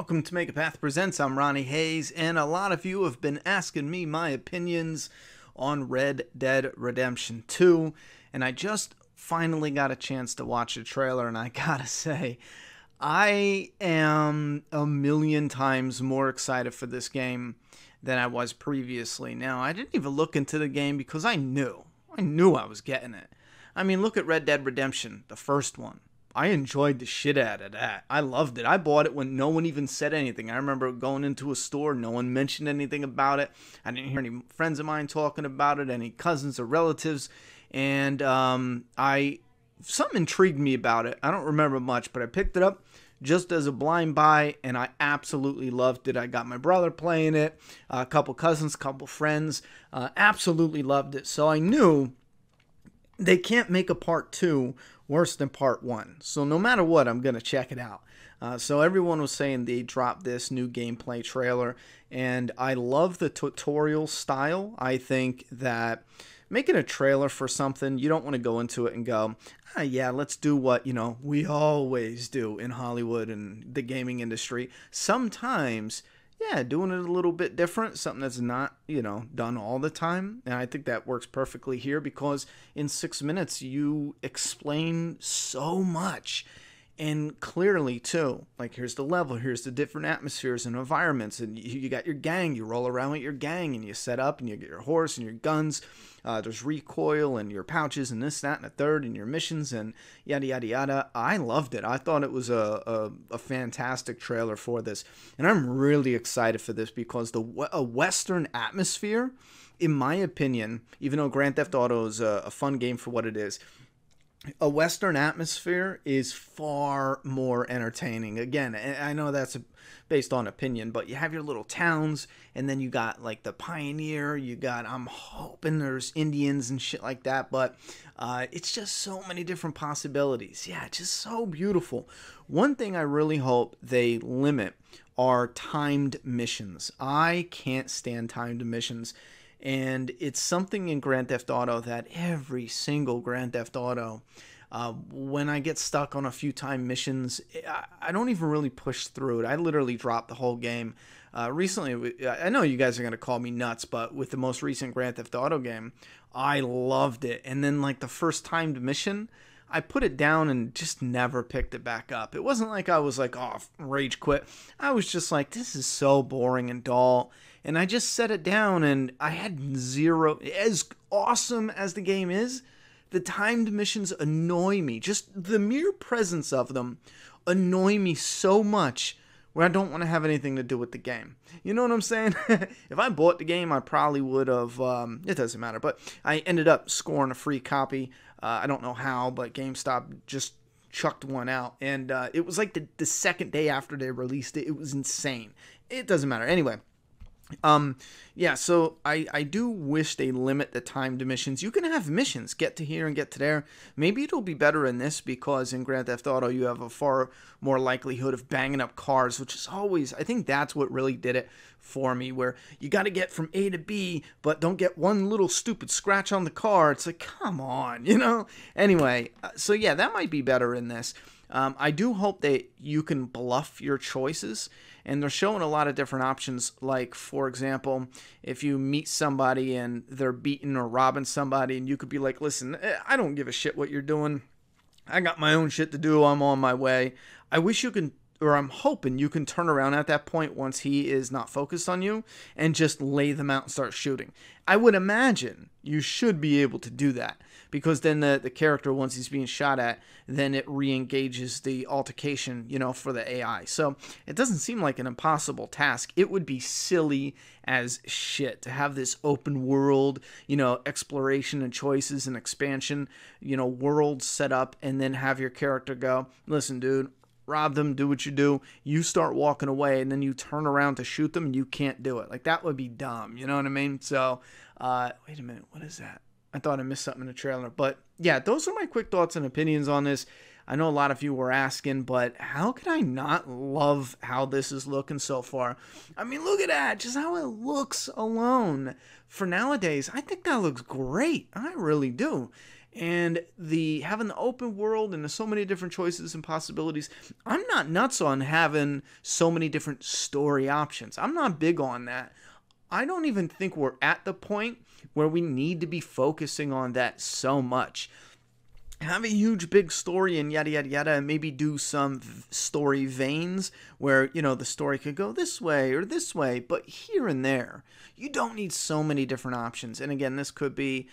Welcome to Make a Path Presents. I'm Ronnie Hayes, and a lot of you have been asking me my opinions on Red Dead Redemption 2, and I just finally got a chance to watch the trailer, and I gotta say, I am a million times more excited for this game than I was previously. Now, I didn't even look into the game because I knew I was getting it. I mean, look at Red Dead Redemption, the first one. I enjoyed the shit out of that. I loved it. I bought it when no one even said anything. I remember going into a store, no one mentioned anything about it. I didn't hear any friends of mine talking about it, any cousins or relatives. And something intrigued me about it. I don't remember much, but I picked it up just as a blind buy, and I absolutely loved it. I got my brother playing it, a couple cousins, a couple friends. Absolutely loved it. So I knew they can't make a part 2 worse than part 1. So no matter what, I'm going to check it out. So everyone was saying they dropped this new gameplay trailer, and I love the tutorial style. I think that making a trailer for something, you don't want to go into it and go, yeah, let's do what, we always do in Hollywood and the gaming industry. Sometimes, yeah, doing it a little bit different, something that's not, done all the time. And I think that works perfectly here because in 6 minutes, you explain so much. And clearly, too, like here's the level, here's the different atmospheres and environments, and you got your gang, you roll around with your gang, and you set up, and you get your horse and your guns, there's recoil, and your pouches, and this, that, and a third, and your missions, and yada, yada, yada. I loved it. I thought it was a fantastic trailer for this, and I'm really excited for this because a Western atmosphere, in my opinion, even though Grand Theft Auto is a fun game for what it is, a Western atmosphere is far more entertaining. Again, I know that's based on opinion, but you have your little towns, and then you got like the Pioneer, I'm hoping there's Indians and shit like that, but it's just so many different possibilities. Yeah, just so beautiful. One thing I really hope they limit are timed missions. I can't stand timed missions. And it's something in Grand Theft Auto that every single Grand Theft Auto, when I get stuck on a few time missions, I don't even really push through it. I literally drop the whole game. Recently, I know you guys are going to call me nuts, but with the most recent Grand Theft Auto game, I loved it. And then like the first timed mission, I put it down and just never picked it back up. It wasn't like I was like, oh, rage quit. I was just like, this is so boring and dull. And I just set it down, and I had zero. As awesome as the game is, the timed missions annoy me. Just the mere presence of them annoy me so much where I don't want to have anything to do with the game. You know what I'm saying? If I bought the game, I probably would have, it doesn't matter, but I ended up scoring a free copy. I don't know how, but GameStop just chucked one out, and it was like the second day after they released it. It was insane. It doesn't matter. Anyway. Yeah, so I do wish they limit the timed missions. You can have missions, get to here and get to there. Maybe it'll be better in this because in Grand Theft Auto you have a far more likelihood of banging up cars, which is always, I think that's what really did it for me, where you got to get from A to B, but don't get one little stupid scratch on the car. It's like, come on, Anyway, so yeah, that might be better in this. I do hope that you can bluff your choices, and they're showing a lot of different options. Like, for example, if you meet somebody and they're beating or robbing somebody, and you could be like, listen, I don't give a shit what you're doing. I got my own shit to do. I'm on my way. I wish you can, or I'm hoping you can turn around at that point once he is not focused on you and just lay them out and start shooting. I would imagine you should be able to do that because then the character, once he's being shot at, then it re-engages the altercation, for the AI. So it doesn't seem like an impossible task. It would be silly as shit to have this open world, exploration and choices and expansion, world set up, and then have your character go, listen, dude, rob them, do what you do, you start walking away, and then you turn around to shoot them, and you can't do it. Like, that would be dumb, you know what I mean? So, wait a minute, what is that? I thought I missed something in the trailer. But, yeah, those are my quick thoughts and opinions on this. I know a lot of you were asking, but how could I not love how this is looking so far? I mean, look at that, just how it looks alone. For nowadays, I think that looks great. I really do. And the having the open world and there's so many different choices and possibilities. I'm not nuts on having so many different story options. I'm not big on that. I don't even think we're at the point where we need to be focusing on that so much. Have a huge big story and yada yada yada, and maybe do some story veins where, you know, the story could go this way or this way, but here and there. You don't need so many different options. And again, this could be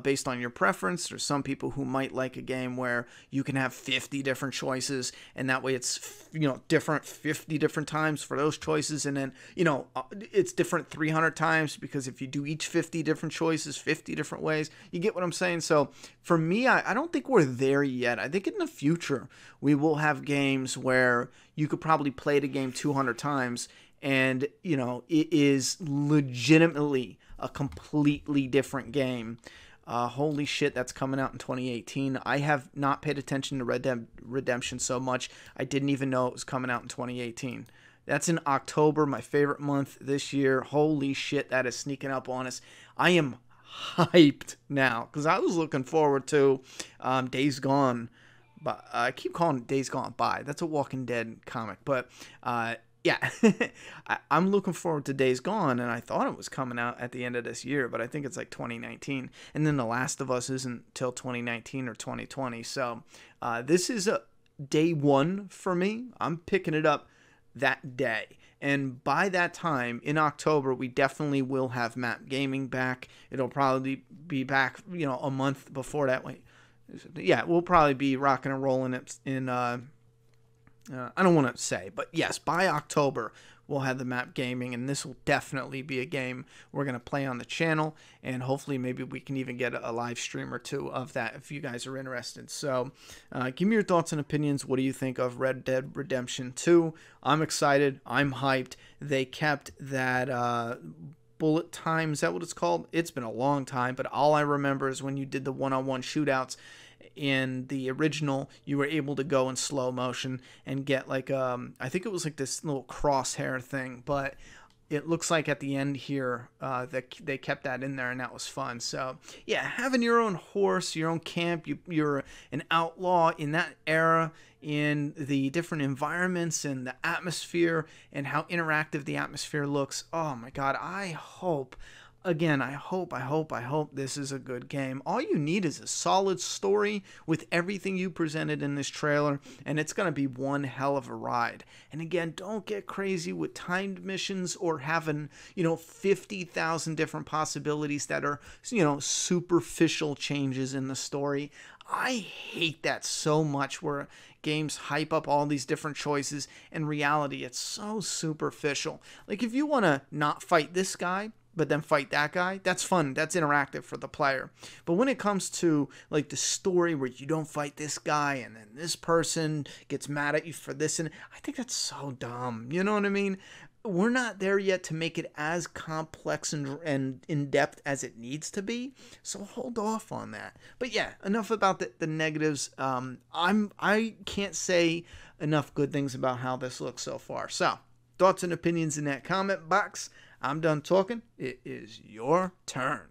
based on your preference. There's some people who might like a game where you can have 50 different choices, and that way it's, you know, different 50 different times for those choices, and then, you know, it's different 300 times, because if you do each 50 different choices 50 different ways, you get what I'm saying? So for me, I don't think we're there yet. I think in the future we will have games where you could probably play the game 200 times and, you know, it is legitimately a completely different game. Holy shit, that's coming out in 2018. I have not paid attention to Red Dead Redemption so much, I didn't even know it was coming out in 2018. That's in October, my favorite month this year. Holy shit, that is sneaking up on us. I am hyped now, because I was looking forward to Days Gone. But I keep calling it Days Gone By. That's a Walking Dead comic. But yeah, I'm looking forward to Days Gone, and I thought it was coming out at the end of this year, but I think it's like 2019. And then The Last of Us isn't till 2019 or 2020. So this is a day one for me. I'm picking it up that day. And by that time, in October, we definitely will have Map Gaming back. It'll probably be back, you know, a month before that. Wait, yeah, we'll probably be rocking and rolling it in, I don't want to say, but yes, by October, we'll have the Map Gaming, and this will definitely be a game we're going to play on the channel, and hopefully maybe we can even get a live stream or two of that if you guys are interested. So give me your thoughts and opinions. What do you think of Red Dead Redemption 2? I'm excited. I'm hyped. They kept that bullet time. Is that what it's called? It's been a long time, but all I remember is when you did the one-on-one shootouts in the original, you were able to go in slow motion and get like I think it was like this little crosshair thing, but it looks like at the end here that they kept that in there, and that was fun. So yeah, having your own horse, your own camp, you're an outlaw in that era, in the different environments and the atmosphere and how interactive the atmosphere looks. Oh my god, I hope this is a good game. All you need is a solid story with everything you presented in this trailer, and it's going to be one hell of a ride. And again, don't get crazy with timed missions or having, you know, 50,000 different possibilities that are, you know, superficial changes in the story. I hate that so much, where games hype up all these different choices. In reality, it's so superficial. Like, if you want to not fight this guy, but then fight that guy, that's fun, that's interactive for the player. But when it comes to like the story where you don't fight this guy and then this person gets mad at you for this, and I think that's so dumb, you know what I mean? We're not there yet to make it as complex and in-depth as it needs to be, so hold off on that. But yeah, enough about the negatives. I can't say enough good things about how this looks so far. So thoughts and opinions in that comment box. I'm done talking. It is your turn.